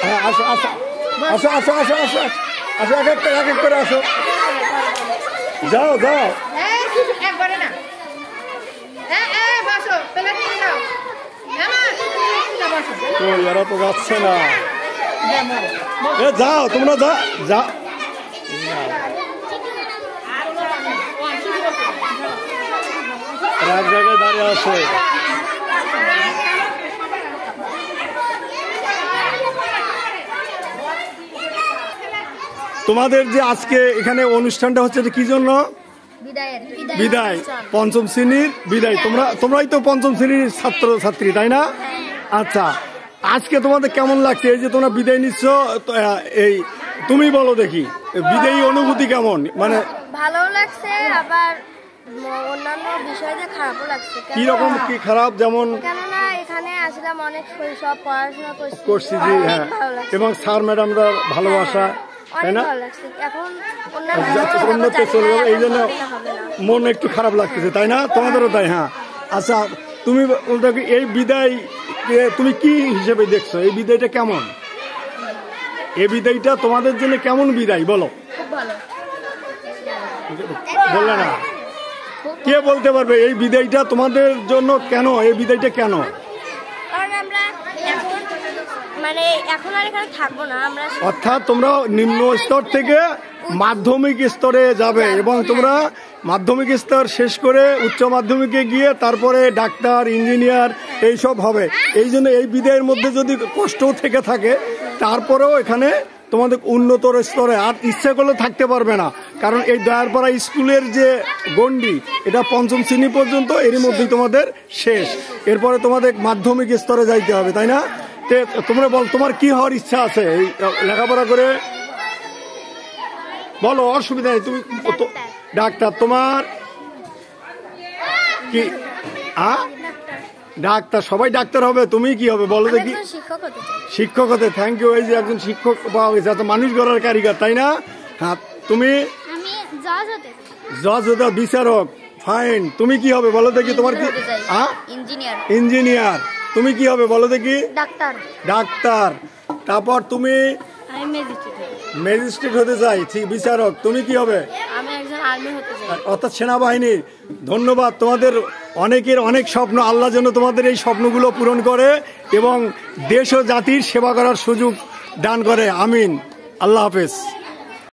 হ্যাঁ আসো আসো আসো আসো আসো আসো আসো এক এক করে আসো, যাও যাও। একবারে না, এরা তো যাচ্ছে না, যাও তোমরা যা যা, এক জায়গায় দাঁড়িয়ে আছে। তোমাদের যে আজকে এখানে অনুষ্ঠানটা হচ্ছে কি জন্য? বিদায়, পঞ্চম শ্রেণীর বিদায়। তোমরাই তো পঞ্চম শ্রেণীর ছাত্র ছাত্রী, তাই না? আচ্ছা, আজকে তোমাদের কেমন লাগছে এই যে তোমরা বিদায় নিচ্ছ? এই তুমি বলো দেখি, বিদায়ী অনুভূতি কেমন? মানে ভালো লাগছে, আবার অন্যান্য বিষয়তে খারাপও লাগছে। কি রকম কি খারাপ? যেমন কেননা এখানে আসলাম, অনেক শৈশব পড়াশোনা করছি জি, হ্যাঁ, এবং স্যার ম্যাডামরা ভালোবাসা, তাই না? এখন উন্নতি চলে যাবে, এই জন্য মন একটু খারাপ লাগতেছে, তাই না? তোমাদেরও তাই? হ্যাঁ। আচ্ছা, তুমি এই বিদায় তুমি কি হিসেবে দেখছো? এই বিদায়টা কেমন? এই বিদায়টা তোমাদের জন্য কেমন বিদায় বলো? বললে না, কে বলতে পারবে এই বিদায়টা তোমাদের জন্য কেন? এই বিদায়টা কেন? অর্থাৎ তোমরা নিম্ন স্তর থেকে মাধ্যমিক স্তরে যাবে এবং তোমরা মাধ্যমিক স্তর শেষ করে উচ্চ মাধ্যমিকে গিয়ে তারপরে ডাক্তার, ইঞ্জিনিয়ার এইসব হবে। এই জন্য এই বিদায়ের মধ্যে যদি কষ্ট থেকে থাকে, তারপরেও এখানে তোমাদের উন্নতর স্তরে আর ইচ্ছা করলে থাকতে পারবে না, কারণ এই দয়ারপাড়া স্কুলের যে গণ্ডি, এটা পঞ্চম শ্রেণী পর্যন্ত, এরই মধ্যেই তোমাদের শেষ। এরপরে তোমাদের মাধ্যমিক স্তরে যাইতে হবে, তাই না? তোমরা বল, তোমার কি হওয়ার ইচ্ছা আছে এই লেখাপড়া করে? বলো, অসুবিধা নেই। তুমি ডাক্তার, তোমার কি? ডাক্তার, সবাই ডাক্তার হবে, তুমি কি হবে বলো দেখি? শিক্ষক হতে। Thank you. এই যে একজন শিক্ষক পাওয়া গেছে, এত মানুষ গড়ার কারিগর, তাই না? হ্যাঁ। তুমি? জজ হতে, বিচারক। ফাইন। তুমি কি হবে বলো দেখি? তোমার কি? ইঞ্জিনিয়ার। তুমি কি হবে বলো দেখি? ডাক্তার। তারপর তুমি? ম্যাজিস্ট্রেট হতে চাই, ঠিক। বিচারক। তুমি কি হবে? অর্থাৎ সেনাবাহিনী। ধন্যবাদ। তোমাদের অনেকের অনেক স্বপ্ন, আল্লাহ যেন তোমাদের এই স্বপ্নগুলো পূরণ করে এবং দেশ ও জাতির সেবা করার সুযোগ দান করে। আমিন। আল্লাহ হাফেজ।